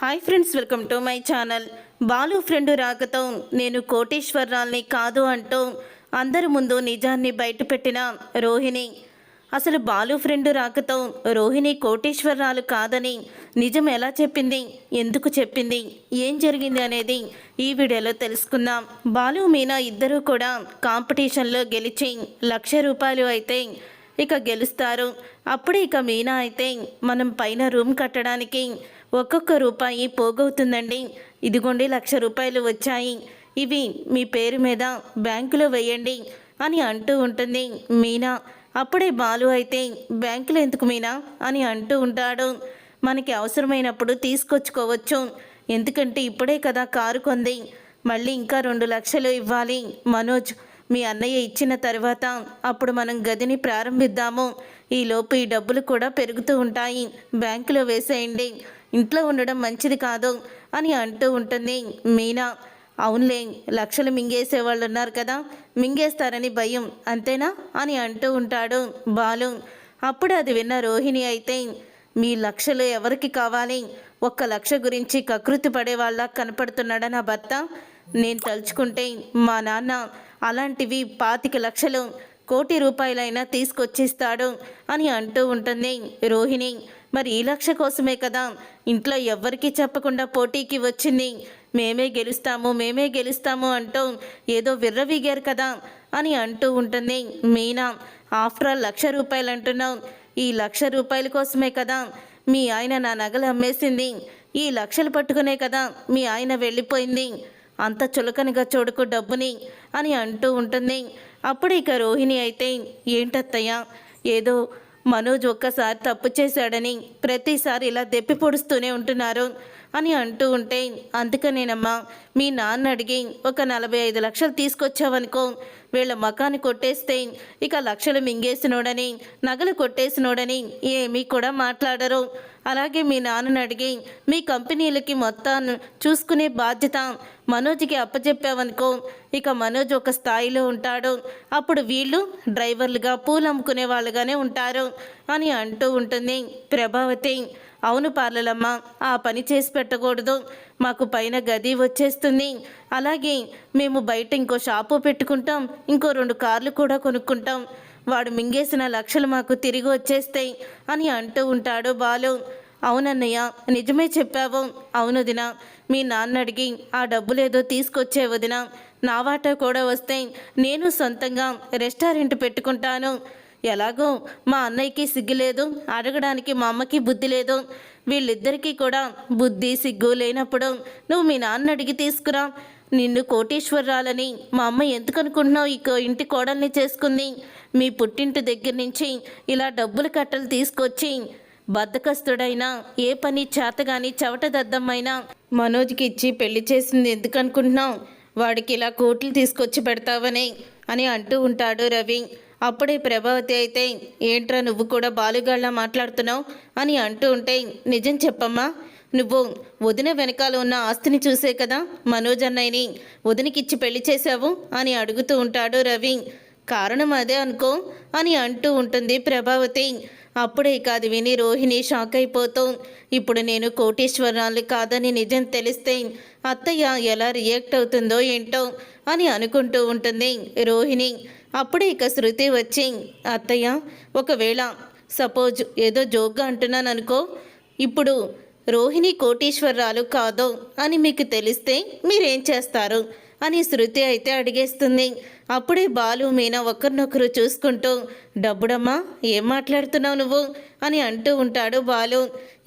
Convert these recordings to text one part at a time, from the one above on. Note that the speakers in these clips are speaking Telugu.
Hi friends, welcome to my channel. Balu friend రాకతో నేను కోటీశ్వరరాల్ని కాదు అంటూ అందరి ముందు నిజాన్ని బయటపెట్టిన రోహిణి. అసలు బాలు ఫ్రెండ్ రాకతో రోహిణి కోటీశ్వరరాలు కాదని నిజం ఎలా చెప్పింది, ఎందుకు చెప్పింది, ఏం జరిగింది అనేది ఈ వీడియోలో తెలుసుకుందాం. బాలు మీనా ఇద్దరూ కూడా కాంపిటీషన్లో గెలిచి ₹1,00,000 అయితే ఇక గెలుస్తారు. అప్పుడే ఇక మీనా అయితే మనం పైన రూమ్ కట్టడానికి ఒక్కొక్క రూపాయి పోగవుతుందండి, ఇదిగోండి ₹1,00,000 వచ్చాయి, ఇవి మీ పేరు మీద బ్యాంకులో వేయండి అని అంటూ ఉంటుంది మీనా. అప్పుడే బాలు అయితే బ్యాంకులో ఎందుకు మీనా అని అంటూ ఉంటాడు. మనకి అవసరమైనప్పుడు తీసుకొచ్చుకోవచ్చు, ఎందుకంటే ఇప్పుడే కదా కారు కొంది, మళ్ళీ ఇంకా 2,00,000 ఇవ్వాలి మనోజ్. మీ అన్నయ్య ఇచ్చిన తర్వాత అప్పుడు మనం గదిని ప్రారంభిద్దాము, ఈలోపు ఈ డబ్బులు కూడా పెరుగుతూ ఉంటాయి, బ్యాంకులో వేసేయండి, ఇంట్లో ఉండడం మంచిది కాదు అని అంటూ ఉంటుంది మీనా. అవునులే, లక్షలు మింగేసే వాళ్ళు ఉన్నారు కదా, మింగేస్తారని భయం అంతేనా అని అంటూ ఉంటాడు బాలు. అప్పుడు అది విన్న రోహిణి అయితే, మీ లక్షలు ఎవరికి కావాలి, ₹1,00,000 గురించి కకృతి పడేవాళ్ళ కనపడుతున్నాడా నా భర్త? నేను తలుచుకుంటే మా నాన్న అలాంటివి 25,00,000 కోటి రూపాయలైనా తీసుకొచ్చిస్తాడు అని అంటూ ఉంటుంది రోహిణి. మరి ఈ 1,00,000 కోసమే కదా ఇంట్లో ఎవ్వరికీ చెప్పకుండా పోటీకి వచ్చింది, మేమే గెలుస్తాము అంటూ ఏదో విర్రవీగారు కదా అని అంటూ ఉంటుంది మీనా. ఆఫ్టర్ ఆల్ ₹1,00,000 అంటున్నావు, ఈ ₹1,00,000 కోసమే కదా మీ ఆయన నా నగలు అమ్మేసింది, ఈ 1,00,000 పట్టుకునే కదా మీ ఆయన వెళ్ళిపోయింది, అంత చులకనగా చూడకు డబ్బుని అని అంటూ ఉంటుంది. అప్పుడు ఇక రోహిణి అయితే, ఏంటత్తయ్య, ఏదో మనోజ్ ఒక్కసారి తప్పు చేశాడని ప్రతిసారి ఇలా దెప్పి పొడుస్తూనే ఉంటున్నారు అని అంటూ ఉంటే, అందుకనేనమ్మా మీ నాన్న అడిగి ఒక 45,00,000 తీసుకొచ్చావనుకో, వీళ్ళ మకాన్ని కొట్టేస్తే ఇక 1,00,000 మింగేసినోడని నగలు కొట్టేసినోడని ఏమీ కూడా మాట్లాడరు. అలాగే మీ నాన్నని అడిగి మీ కంపెనీలకి మొత్తాన్ని చూసుకునే బాధ్యత మనోజ్కి అప్పచెప్పావనుకో, ఇక మనోజ్ ఒక స్థాయిలో ఉంటాడు, అప్పుడు వీళ్ళు డ్రైవర్లుగా పూలు అమ్ముకునే వాళ్ళుగానే ఉంటారు అని అంటూ ఉంటుంది ప్రభావతి. అవును పార్లలమ్మ, ఆ పని చేసి పెట్టకూడదు, మాకు పైన గది వచ్చేస్తుంది, అలాగే మేము బయట ఇంకో షాపు పెట్టుకుంటాం, ఇంకో 2 కార్లు కూడా కొనుక్కుంటాం, వాడు మింగేసిన 1,00,000 మాకు తిరిగి వచ్చేస్తాయి అని అంటూ ఉంటాడు బాలు. అవునన్నయ్య, నిజమే చెప్పావు, అవును వదిన, మీ నాన్న అడిగి ఆ డబ్బులేదో తీసుకొచ్చే వదిన, నా వాటా కూడా వస్తే నేను సొంతంగా రెస్టారెంట్ పెట్టుకుంటాను, ఎలాగో మా అన్నయ్యకి సిగ్గు లేదు, అడగడానికి మా అమ్మకి బుద్ధి లేదు, వీళ్ళిద్దరికీ కూడా బుద్ధి సిగ్గు లేనప్పుడు నువ్వు మీ నాన్న అడిగి తీసుకురా, నిన్ను కోటీశ్వరరాలని మా అమ్మ ఎందుకు అనుకుంటున్నావు, ఇంటి కోడల్ని చేసుకుంది, మీ పుట్టింటి దగ్గర నుంచి ఇలా డబ్బులు కట్టలు తీసుకొచ్చి బద్దకస్తుడైనా ఏ పని చేతగాని చవటదద్దమైనా మనోజ్కి ఇచ్చి పెళ్లి చేసింది ఎందుకు అనుకుంటున్నావు, వాడికి ఇలా కోట్లు తీసుకొచ్చి పెడతావని అని అంటూ ఉంటాడు రవి. అప్పుడే ప్రభావతి అయితే, ఏంట్రా నువ్వు కూడా బాలుగాళ్ళ మాట్లాడుతున్నావు అని అంటూ ఉంటే, నిజం చెప్పమ్మా, నువ్వు వదిన వెనకాల ఉన్న ఆస్తిని చూసే కదా మనోజ్ అన్నయ్యని వదినకిచ్చి పెళ్లి చేశావు అని అడుగుతూ ఉంటాడు రవి. కారణం అదే అనుకో అని అంటూ ఉంటుంది ప్రభావతి. అప్పుడే కాదు విని రోహిణి షాక్ అయిపోతూ, ఇప్పుడు నేను కోటీశ్వరాలు కాదని నిజం తెలిస్తే అత్తయ్య ఎలా రియాక్ట్ అవుతుందో ఏంటో అని అనుకుంటూ ఉంటుంది రోహిణి. అప్పుడే ఇక శృతి వచ్చి, అత్తయ్య, ఒకవేళ సపోజ్ ఏదో జోక్గా అంటున్నాను అనుకో, ఇప్పుడు రోహిణి కోటీశ్వరరాలు కాదు అని మీకు తెలిస్తే మీరేం చేస్తారు అని శృతి అయితే అడిగేస్తుంది. అప్పుడే బాలు మీనా ఒకరినొకరు చూసుకుంటూ, డబ్బుడమ్మా ఏం మాట్లాడుతున్నావు నువ్వు అని అంటూ ఉంటాడు బాలు.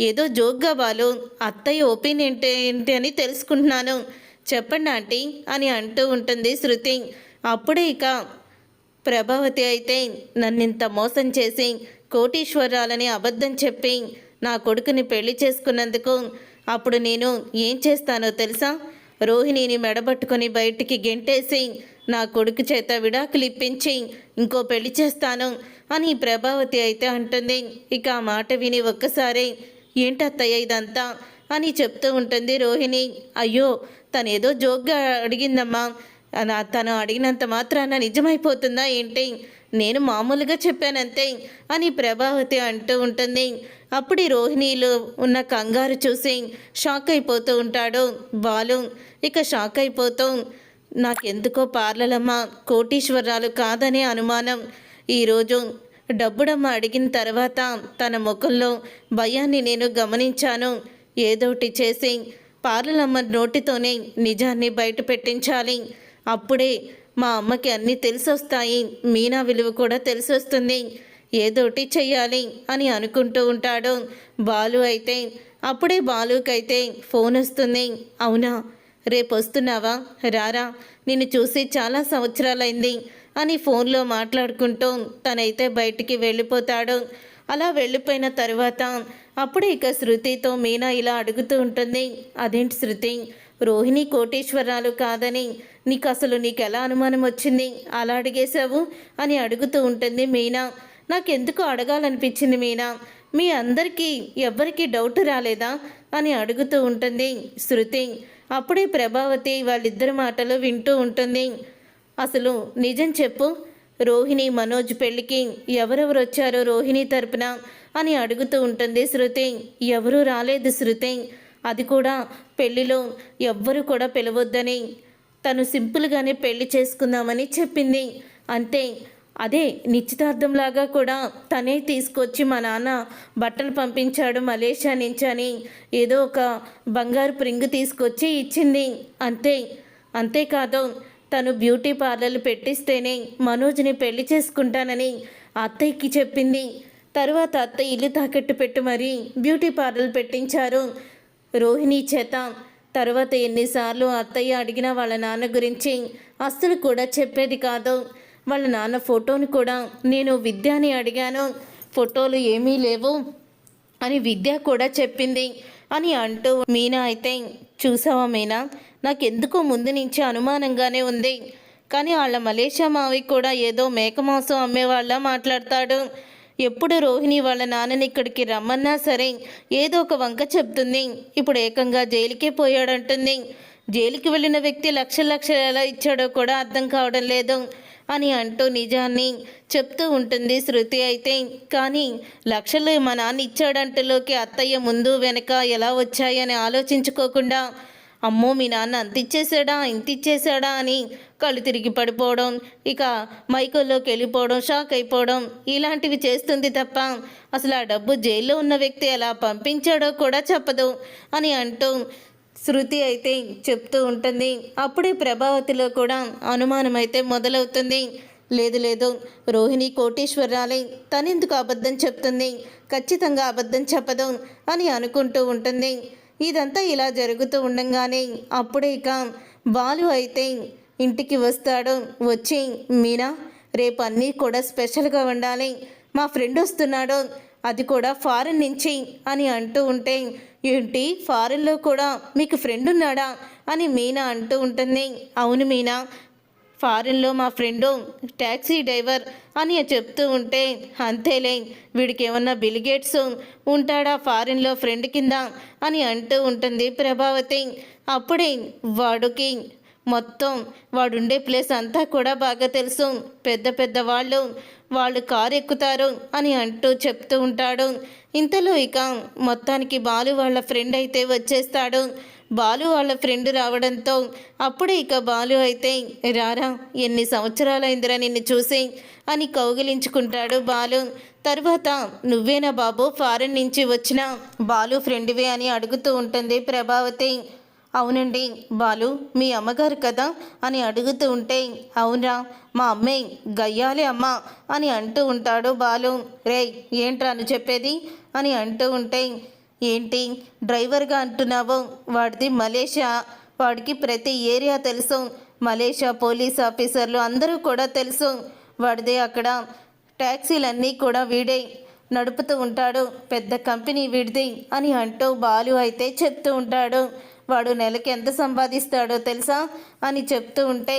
ఏదో జోక్గా బాలు, అత్తయ్య ఒపీనియన్ ఏంటి అని తెలుసుకుంటున్నాను, చెప్పండి ఆంటీ అని అంటూ ఉంటుంది శృతి. అప్పుడే ఇక ప్రభావతి అయితే, నన్నింత మోసం చేసి కోటీశ్వరాలని అబద్ధం చెప్పి నా కొడుకుని పెళ్లి చేసుకున్నందుకు అప్పుడు నేను ఏం చేస్తానో తెలుసా, రోహిణిని మెడబట్టుకొని బయటికి గెంటేసి నా కొడుకు చేత విడాకులు ఇప్పించి ఇంకో పెళ్లి చేస్తాను అని ప్రభావతి అయితే అంటుంది. ఇక ఆ మాట విని ఒక్కసారి, ఏంటత్తయ్య ఇదంతా అని చెప్తూ ఉంటుంది రోహిణి. అయ్యో, తనేదో జోక్గా అడిగిందమ్మా, తను అడిగినంత మాత్రాన నిజమైపోతుందా ఏంటి, నేను మామూలుగా చెప్పానంతే అని ప్రభావతి అంటూ ఉంటుంది. అప్పుడు రోహిణిలో ఉన్న కంగారు చూసి షాక్ అయిపోతూ ఉంటాడు బాలు. ఇక షాక్ అయిపోతూ నాకెందుకో పార్లలమ్మ కోటీశ్వరాలు కాదనే అనుమానం. ఈరోజు డబ్బుడమ్మ అడిగిన తర్వాత తన ముఖంలో భయాన్ని నేను గమనించాను. ఏదోటి చేసి పార్లలమ్మ నోటితోనే నిజాన్ని బయట పెట్టించాలి. అప్పుడే మా అమ్మకి అన్నీ తెలిసొస్తాయి, మీనా విలువ కూడా తెలిసొస్తుంది. ఏదోటి చెయ్యాలి అని అనుకుంటూ ఉంటాడు బాలు. అయితే అప్పుడే బాలుకైతే ఫోన్ వస్తుంది. అవునా, రేపు వస్తున్నావా, రారా, నిన్ను చూసి చాలా సంవత్సరాలైంది అని ఫోన్లో మాట్లాడుకుంటూ తనైతే బయటికి వెళ్ళిపోతాడు. అలా వెళ్ళిపోయిన తర్వాత అప్పుడు ఇక శృతితో మీనా ఇలా అడుగుతూ ఉంటుంది. అదేంటి శృతి, రోహిణి కోటీశ్వరాలు కాదని నీకు ఎలా అనుమానం వచ్చింది, అలా అడిగేశావు అని అడుగుతూ ఉంటుంది మీనా. నాకెందుకు అడగాలనిపించింది మీనా, మీ అందరికీ ఎవ్వరికీ డౌట్ రాలేదా అని అడుగుతూ ఉంటుంది శృతి. అప్పుడే ప్రభావతి వాళ్ళిద్దరి మాటలు వింటూ ఉంటుంది. అసలు నిజం చెప్పు, రోహిణి మనోజ్ పెళ్ళికి ఎవరెవరు వచ్చారో రోహిణి తరపున అని అడుగుతూ ఉంటుంది శృతి. ఎవరూ రాలేదు శృతి, అది కూడా పెళ్ళిలో ఎవ్వరు కూడా పిలవద్దని, తను సింపుల్గానే పెళ్లి చేసుకుందామని చెప్పింది అంతే. అదే నిశ్చితార్థంలాగా కూడా తనే తీసుకొచ్చి మా నాన్న బట్టలు పంపించాడు మలేషియా నుంచి అని ఏదో ఒక బంగారు రింగు తీసుకొచ్చి ఇచ్చింది అంతే. అంతేకాదు తను బ్యూటీ పార్లర్లు పెట్టిస్తేనే మనోజ్ని పెళ్లి చేసుకుంటానని అత్తయ్యకి చెప్పింది. తర్వాత అత్తయ్య ఇల్లు తాకట్టు పెట్టి మరీ బ్యూటీ పార్లర్ పెట్టించారు రోహిణి చేత. తర్వాత ఎన్నిసార్లు అత్తయ్య అడిగినా వాళ్ళ నాన్న గురించి అస్సలు కూడా చెప్పేది కాదు. వాళ్ళ నాన్న ఫోటోని కూడా నేను విద్యని అడిగాను, ఫోటోలు ఏమీ లేవు అని విద్య కూడా చెప్పింది అని అంటూ మీనా అయితే చూసావా మీనా, నాకెందుకో ముందు నుంచి అనుమానంగానే ఉంది. కానీ వాళ్ళ మలేషియా మావి కూడా ఏదో మేకమాంసం అమ్మేవాళ్ళ మాట్లాడతాడు. ఎప్పుడు రోహిణి వాళ్ళ నాన్నని ఇక్కడికి రమ్మన్నా సరే ఏదో ఒక వంక చెప్తుంది. ఇప్పుడు ఏకంగా జైలుకే పోయాడంటుంది. జైలుకి వెళ్ళిన వ్యక్తి లక్షలు ఎలా ఇచ్చాడో కూడా అర్థం కావడం లేదు అని అంటూ నిజాన్ని చెప్తూ ఉంటుంది శృతి. అయితే కానీ లక్షలు మా నాన్న ఇచ్చాడంటలోకి అత్తయ్య ముందు వెనక ఎలా వచ్చాయని ఆలోచించుకోకుండా అమ్మో మీ నాన్న అంత ఇచ్చేసాడా ఇంత ఇచ్చేసాడా అని కళ్ళు తిరిగి పడిపోవడం, ఇక మైకల్లోకి వెళ్ళిపోవడం, షాక్ అయిపోవడం ఇలాంటివి చేస్తుంది తప్ప అసలు ఆ డబ్బు జైల్లో ఉన్న వ్యక్తి ఎలా పంపించాడో కూడా చెప్పదు అని అంటూ శృతి అయితే చెప్తూ ఉంటుంది. అప్పుడే ప్రభావతిలో కూడా అనుమానం అయితే మొదలవుతుంది. లేదు రోహిణి కోటీశ్వరాలే, తనెందుకు అబద్ధం చెప్తుంది, ఖచ్చితంగా అబద్ధం చెప్పదు అని అనుకుంటూ ఉంటుంది. ఇదంతా ఇలా జరుగుతూ ఉండగానే అప్పుడే ఇక బాలు అయితే ఇంటికి వస్తాడు. వచ్చి మీనా, రేపు అన్నీ కూడా స్పెషల్గా ఉండాలి, మా ఫ్రెండ్ వస్తున్నాడు, అది కూడా ఫారెన్ నుంచి అని అంటూ ఉంటే ఏంటి ఫారెన్లో కూడా మీకు ఫ్రెండ్ ఉన్నాడా అని మీనా అంటూ ఉంటుంది. అవును మీనా, ఫారెన్లో మా ఫ్రెండు ట్యాక్సీ డ్రైవర్ అని చెప్తూ ఉంటే అంతేలే, వీడికి ఏమన్నా బిల్గేట్స్ ఉంటాడా ఫారెన్లో ఫ్రెండ్ కింద అని అంటూ ఉంటుంది ప్రభావతి. అప్పుడే వాడికి మొత్తం వాడుండే ప్లేస్ అంతా కూడా బాగా తెలుసు, పెద్ద పెద్ద వాళ్ళు కారు ఎక్కుతారు అని అంటూ చెప్తూ ఉంటాడు. ఇంతలో ఇక మొత్తానికి బాలు వాళ్ళ ఫ్రెండ్ అయితే వచ్చేస్తాడు. బాలు వాళ్ళ ఫ్రెండ్ రావడంతో అప్పుడే ఇక బాలు అయితే రారా, ఎన్ని సంవత్సరాలైందిరా నిన్ను చూసి అని కౌగిలించుకుంటాడు బాలు. తర్వాత నువ్వేనా బాబు ఫారెన్ నుంచి వచ్చిన బాలు ఫ్రెండ్వే అని అడుగుతూ ఉంటుంది ప్రభావతి. అవునండి బాలు, మీ అమ్మగారు కదా అని అడుగుతూ ఉంటే అవునరా, మా అమ్మే గయ్యాలి అమ్మ అని అంటూ ఉంటాడు బాలు. రేయ్ ఏంట్రా నువ్వు చెప్పేది అని అంటూ ఉంటే ఏంటి డ్రైవర్గా అంటున్నావు, వాడిది మలేషియా, వాడికి ప్రతి ఏరియా తెలుసు, మలేషియా పోలీస్ ఆఫీసర్లు అందరూ కూడా తెలుసు, వాడిదే అక్కడ ట్యాక్సీలన్నీ కూడా వీడే నడుపుతూ ఉంటాడు, పెద్ద కంపెనీ వీడిది అని అంటూ బాలు అయితే చెప్తూ ఉంటాడు. వాడు నెలకి ఎంత సంపాదిస్తాడో తెలుసా అని చెప్తూ ఉంటే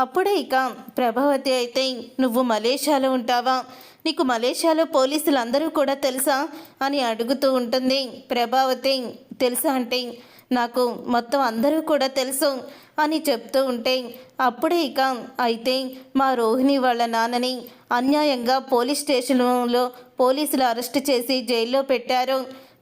అప్పుడే ఇక ప్రభావతి అయితే నువ్వు మలేషియాలో ఉంటావా, నీకు మలేషియాలో పోలీసులు అందరూ కూడా తెలుసా అని అడుగుతూ ఉంటుంది ప్రభావతి. తెలుసా అంటే నాకు మొత్తం అందరూ కూడా తెలుసు అని చెప్తూ ఉంటే అప్పుడే ఇక అయితే మా రోహిణి వాళ్ళ నాన్నని అన్యాయంగా పోలీస్ స్టేషన్లో పోలీసులు అరెస్ట్ చేసి జైల్లో పెట్టారు.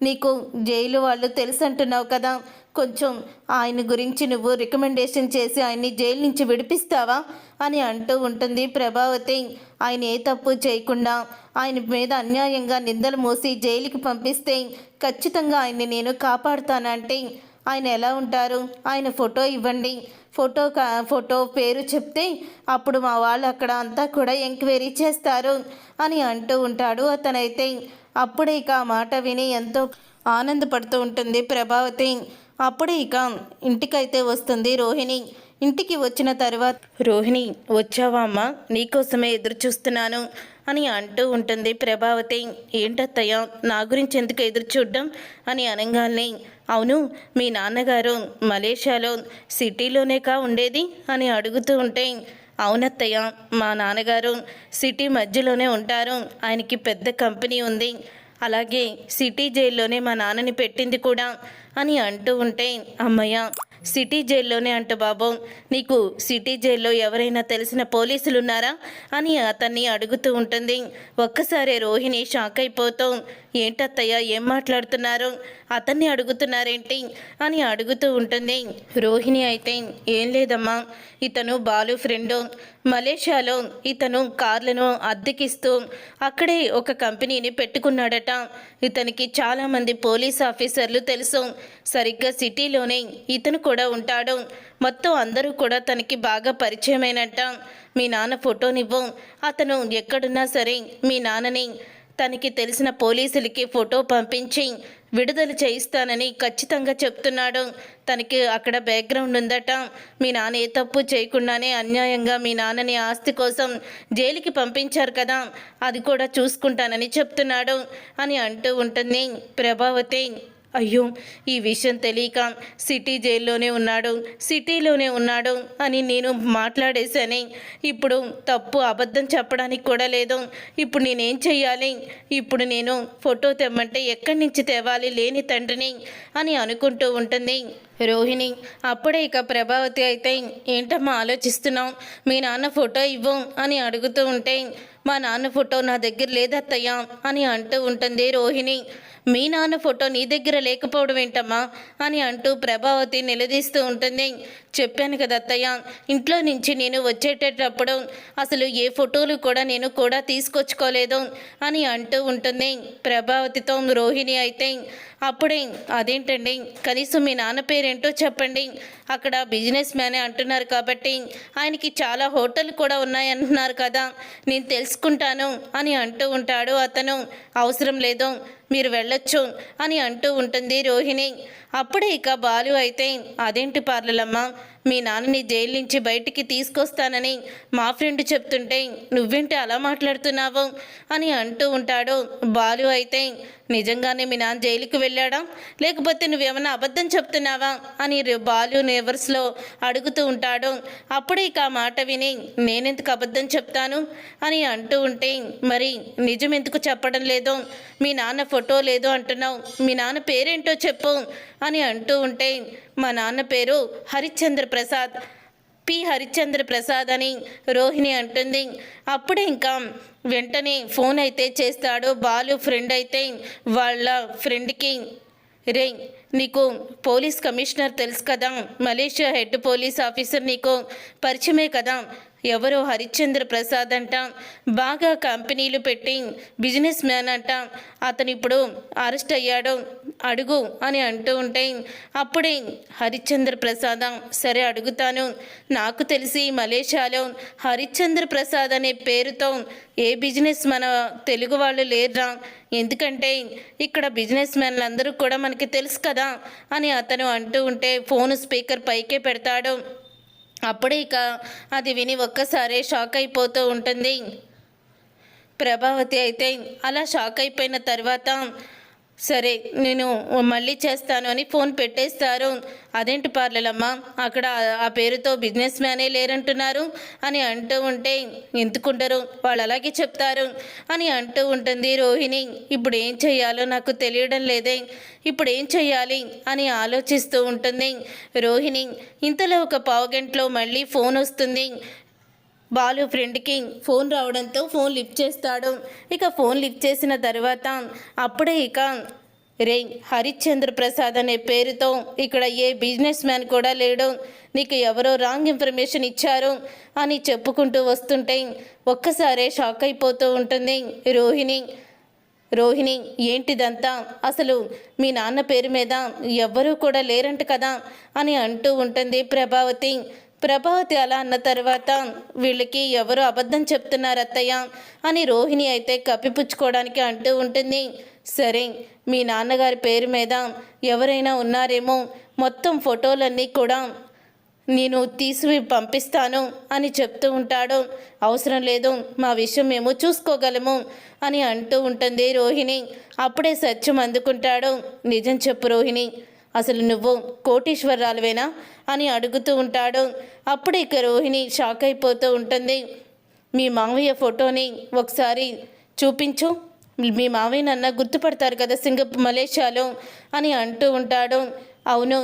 నీకు జైలు వాళ్ళు తెలుసు అంటున్నావు కదా, కొంచెం ఆయన గురించి నువ్వు రికమెండేషన్ చేసి ఆయన్ని జైలు నుంచి విడిపిస్తావా అని అంటూ ఉంటుంది ప్రభావతి. ఆయన ఏ తప్పు చేయకుండా ఆయన మీద అన్యాయంగా నిందలు మోసి జైలుకి పంపిస్తే ఖచ్చితంగా ఆయన్ని నేను కాపాడుతానంటే ఆయన ఎలా ఉంటారు? ఆయన ఫోటో ఇవ్వండి, ఫోటో పేరు చెప్తే అప్పుడు మా వాళ్ళు అక్కడ అంతా కూడా ఎంక్వైరీ చేస్తారు అని అంటూ ఉంటాడు. అతనైతే అప్పుడే ఇక ఆ మాట విని ఎంతో ఆనందపడుతూ ఉంటుంది ప్రభావతి. అప్పుడే ఇక ఇంటికైతే వస్తుంది రోహిణి. ఇంటికి వచ్చిన తర్వాత రోహిణి, వచ్చావా అమ్మా, నీకోసమే ఎదురు చూస్తున్నాను అని అంటూ ఉంటుంది ప్రభావతి. ఏంటత్తయ్య, నా గురించి ఎందుకు ఎదురు చూడడం అని అనగానే, అవును మీ నాన్నగారు మలేషియాలో సిటీలోనే ఉండేది అని అడుగుతూ ఉంటే, అవునత్తయ్య, మా నాన్నగారు సిటీ మధ్యలోనే ఉంటారు, ఆయనకి పెద్ద కంపెనీ ఉంది, అలాగే సిటీ జైల్లోనే మా నాన్నని పెట్టింది కూడా అని అంటూ ఉంటే, అమ్మయ్య సిటీ జైల్లోనే అంట బాబు, నీకు సిటీ జైల్లో ఎవరైనా తెలిసిన పోలీసులు ఉన్నారా అని అతన్ని అడుగుతూ ఉంటుంది. ఒక్కసారి రోహిణి షాక్ అయిపోతూ, ఏంటత్తయ్య ఏం మాట్లాడుతున్నారు, అతన్ని అడుగుతున్నారేంటి అని అడుగుతూ ఉంటుంది. రోహిణి అయితే, ఏం లేదమ్మా, ఇతను బాలు ఫ్రెండు, మలేషియాలో ఇతను కార్లను అద్దెకిస్తూ అక్కడే ఒక కంపెనీని పెట్టుకున్నాడట. ఇతనికి చాలామంది పోలీస్ ఆఫీసర్లు తెలుసు, సరిగ్గా సిటీలోనే ఇతను కూడా ఉంటాడు, మొత్తం అందరూ కూడా తనకి బాగా పరిచయమైనట్ట. మీ నాన్న ఫోటోనివ్వు, అతను ఎక్కడున్నా సరే మీ నాన్నని తనకి తెలిసిన పోలీసులకి ఫోటో పంపించి విడుదల చేయిస్తానని ఖచ్చితంగా చెప్తున్నాడు. తనకి అక్కడ బ్యాక్గ్రౌండ్ ఉందట, మీ నాన్న ఏ తప్పు చేయకుండానే అన్యాయంగా మీ నాన్నని ఆస్తి కోసం జైలుకి పంపించారు కదా, అది కూడా చూసుకుంటానని చెప్తున్నాడు అని అంటూ ఉంటుంది ప్రభావతి. అయ్యో, ఈ విషయం తెలియక సిటీలోనే ఉన్నాడు అని నేను మాట్లాడేశానే, ఇప్పుడు తప్పు అబద్ధం చెప్పడానికి కూడా లేదు, ఇప్పుడు నేనేం చెయ్యాలి, ఇప్పుడు నేను ఫోటో తెమ్మంటే ఎక్కడి నుంచి తేవాలి లేని తండ్రిని అని అనుకుంటూ ఉంటుంది రోహిణి. అప్పుడే ఇక ప్రభావతి అయితే, ఏంటమ్మా ఆలోచిస్తున్నావు, మీ నాన్న ఫోటో ఇవ్వు అని అడుగుతూ ఉంటే, మా నాన్న ఫోటో నా దగ్గర లేదత్తయ్య అని అంటూ ఉంటుంది రోహిణి. మీ నాన్న ఫోటో నీ దగ్గర లేకపోవడం ఏంటమ్మా అని అంటూ ప్రభావతి నిలదీస్తూ ఉంటుంది. చెప్పాను కదా అత్తయ్య, ఇంట్లో నుంచి నేను వచ్చేటప్పుడు అసలు ఏ ఫోటోలు కూడా నేను తీసుకొచ్చుకోలేదు అని అంటూ ఉంటుంది ప్రభావతితో రోహిణి. అయితే అప్పుడే, అదేంటండి, కనీసం మీ నాన్న పేరేంటో చెప్పండి, అక్కడ బిజినెస్ మ్యానే అంటున్నారు కాబట్టి ఆయనకి చాలా హోటల్ కూడా ఉన్నాయంటున్నారు కదా, నేను తెలుసుకుంటాను అని అంటూ ఉంటాడు అతను. అవసరం లేదు, మీరు వెళ్ళొచ్చు అని అంటూ ఉంటుంది రోహిణి. అప్పుడే ఇక బాలు అయితే, అదేంటి పార్లలమ్మ, మీ నాన్నని జైలు నుంచి బయటికి తీసుకొస్తానని మా ఫ్రెండ్ చెప్తుంటే నువ్వేంటి అలా మాట్లాడుతున్నావు అని అంటూ ఉంటాడు బాలు. అయితే నిజంగానే మీ నాన్న జైలుకి వెళ్ళాడా, లేకపోతే నువ్వేమన్నా అబద్ధం చెప్తున్నావా అని బాలు నెవర్స్లో అడుగుతూ ఉంటాడు. అప్పుడే ఇక ఆ మాట విని, నేనెందుకు అబద్ధం చెప్తాను అని అంటూ ఉంటే, మరి నిజం ఎందుకు చెప్పడం లేదు, మీ నాన్న ఫోటో లేదు అంటున్నావు, మీ నాన్న పేరేంటో చెప్పు అని అంటూ ఉంటే, మా నాన్న పేరు హరిశ్చంద్ర ప్రసాద్, హరిశ్చంద్ర ప్రసాద్ అని రోహిణి అంటుంది. అప్పుడే ఇంకా వెంటనే ఫోన్ అయితే చేస్తాడు బాలు ఫ్రెండ్. అయితే వాళ్ళ ఫ్రెండ్కి, రే నీకు పోలీస్ కమిషనర్ తెలుసు కదా, మలేషియా హెడ్ పోలీస్ ఆఫీసర్ నీకు పరిచయమే కదా, ఎవరో హరిశ్చంద్ర ప్రసాద్ అంట, బాగా కంపెనీలు పెట్టి బిజినెస్ మ్యాన్ అంట, అతను ఇప్పుడు అరెస్ట్ అయ్యాడు, అడుగు అని అంటూ ఉంటే, అప్పుడే హరిశ్చంద్ర ప్రసాద్, సరే అడుగుతాను, నాకు తెలిసి మలేషియాలో హరిశ్చంద్ర ప్రసాద్ అనే పేరుతో ఏ బిజినెస్ మన తెలుగు వాళ్ళు లేరురా, ఎందుకంటే ఇక్కడ బిజినెస్ మ్యాన్లు అందరూ కూడా మనకి తెలుసు కదా అని అతను అంటూ ఉంటే ఫోన్ స్పీకర్ పైకే పెడతాడు. అప్పుడే ఇక అది విని ఒక్కసారే షాక్ అయిపోతూ ఉంటుంది ప్రభావతి. అయితే అలా షాక్ అయిపోయిన తర్వాత సరే నేను మళ్ళీ చేస్తాను అని ఫోన్ పెట్టేస్తారు. అదేంటి పార్లలమ్మ, అక్కడ ఆ పేరుతో బిజినెస్ మ్యానే లేరంటున్నారు అని అంటూ ఉంటే, ఎందుకుంటారు వాళ్ళు అలాగే చెప్తారు అని అంటూ ఉంటుంది రోహిణి. ఇప్పుడు ఏం చెయ్యాలో నాకు తెలియడం లేదే, ఇప్పుడు ఏం చెయ్యాలి అని ఆలోచిస్తూ ఉంటుంది రోహిణి. ఇంతలో ఒక పావుగంటలో మళ్ళీ ఫోన్ వస్తుంది. బాలు ఫ్రెండ్కి ఫోన్ రావడంతో ఫోన్ లిఫ్ట్ చేస్తాడు. ఇక ఫోన్ లిఫ్ట్ చేసిన తర్వాత అప్పుడే రే హరిశ్చంద్ర ప్రసాద్ అనే పేరుతో ఇక్కడ ఏ బిజినెస్ మ్యాన్ కూడా లేడు, నీకు ఎవరో రాంగ్ ఇన్ఫర్మేషన్ ఇచ్చారు అని చెప్పుకుంటూ వస్తుంటే ఒక్కసారే షాక్ అయిపోతూ ఉంటుంది రోహిణి. ఏంటిదంతా, అసలు మీ నాన్న పేరు మీద ఎవ్వరూ కూడా లేరంట కదా అని అంటూ ఉంటుంది ప్రభావతి అలా అన్న తర్వాత వీళ్ళకి ఎవరు అబద్ధం చెప్తున్నారు అత్తయ్య అని రోహిణి అయితే కప్పిపుచ్చుకోవడానికి అంటూ ఉంటుంది. సరే, మీ నాన్నగారి పేరు మీద ఎవరైనా ఉన్నారేమో, మొత్తం ఫోటోలన్నీ కూడా నేను తీసి పంపిస్తాను అని చెప్తూ ఉంటాడు. అవసరం లేదు, మా విషయం మేము చూసుకోగలము అని అంటూ ఉంటుంది రోహిణి. అప్పుడే సత్యం అందుకుంటాడు. నిజం చెప్పు రోహిణి, అసలు నువ్వు కోటీశ్వరరాలువేనా అని అడుగుతూ ఉంటాడు. అప్పుడు ఇక రోహిణి షాక్ అయిపోతూ ఉంటుంది. మీ మావయ్య ఫోటోని ఒకసారి చూపించు, మీ మావయ్య నన్న గుర్తుపడతారు కదా మలేషియాలో అని అంటూ ఉంటాడు. అవును,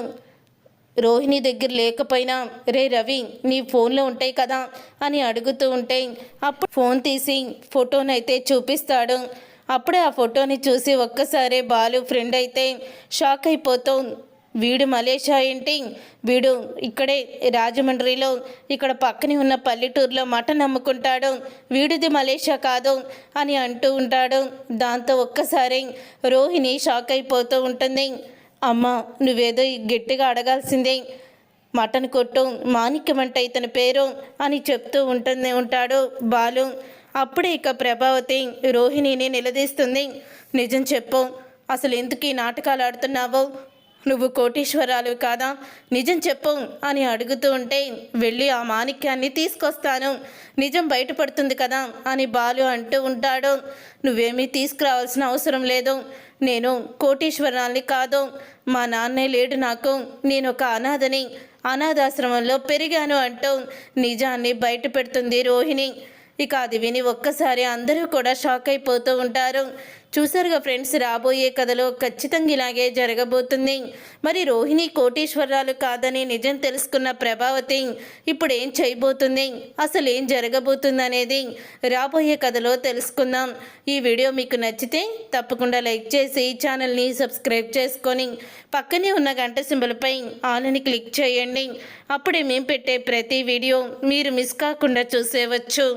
రోహిణి దగ్గర లేకపోయినా రే రవి నీ ఫోన్లో ఉంటాయి కదా అని అడుగుతూ ఉంటే అప్పుడు ఫోన్ తీసి ఫోటోనైతే చూపిస్తాడు. అప్పుడే ఆ ఫోటోని చూసి ఒక్కసారే బాలు ఫ్రెండ్ అయితే షాక్ అయిపోతూ, వీడు మలేషియా ఏంటి, వీడు ఇక్కడే రాజమండ్రిలో ఇక్కడ పక్కనే ఉన్న పల్లెటూరులో మటన్ అమ్ముకుంటాడు, వీడిది మలేషియా కాదు అని అంటూ ఉంటాడు. దాంతో ఒక్కసారి రోహిణి షాక్ అయిపోతూ ఉంటుంది. అమ్మ, నువ్వేదో గట్టిగా అడగాల్సిందే, మటన్ కొట్టు మాణిక్యమంట ఇతని పేరు అని చెప్తూ ఉంటాడు బాలు. అప్పుడే ఇక ప్రభావతి రోహిణిని నిలదీస్తుంది. నిజం చెప్పు, అసలు ఎందుకు ఈ నాటకాలు ఆడుతున్నావు, నువ్వు కోటీశ్వరాలు కాదా, నిజం చెప్పు అని అడుగుతూ ఉంటే, వెళ్ళి ఆ మాణిక్యాన్ని తీసుకొస్తాను, నిజం బయటపడుతుంది కదా అని బాలు అంటూ ఉంటాడు. నువ్వేమీ తీసుకురావాల్సిన అవసరం లేదు, నేను కోటీశ్వరాల్ని కాదు, మా నాన్నే లేడు నాకు, నేను ఒక అనాథని, అనాథాశ్రమంలో పెరిగాను అంటూ నిజాన్ని బయట పెడుతుంది రోహిణి. ఇక అది విని ఒక్కసారి అందరూ కూడా షాక్ అయిపోతూ ఉంటారు. చూసారుగా ఫ్రెండ్స్, రాబోయే కథలో ఖచ్చితంగా ఇలాగే జరగబోతుంది. మరి రోహిణి కోటీశ్వరాలు కాదని నిజం తెలుసుకున్న ప్రభావతి ఇప్పుడు ఏం చేయబోతుంది, అసలు ఏం జరగబోతుంది అనేది రాబోయే కథలో తెలుసుకుందాం. ఈ వీడియో మీకు నచ్చితే తప్పకుండా లైక్ చేసి ఛానల్ని సబ్స్క్రైబ్ చేసుకొని పక్కనే ఉన్న గంట సింబల్పై ఆల్ అని క్లిక్ చేయండి. అప్పుడే మేము పెట్టే ప్రతి వీడియో మీరు మిస్ కాకుండా చూసేవచ్చు.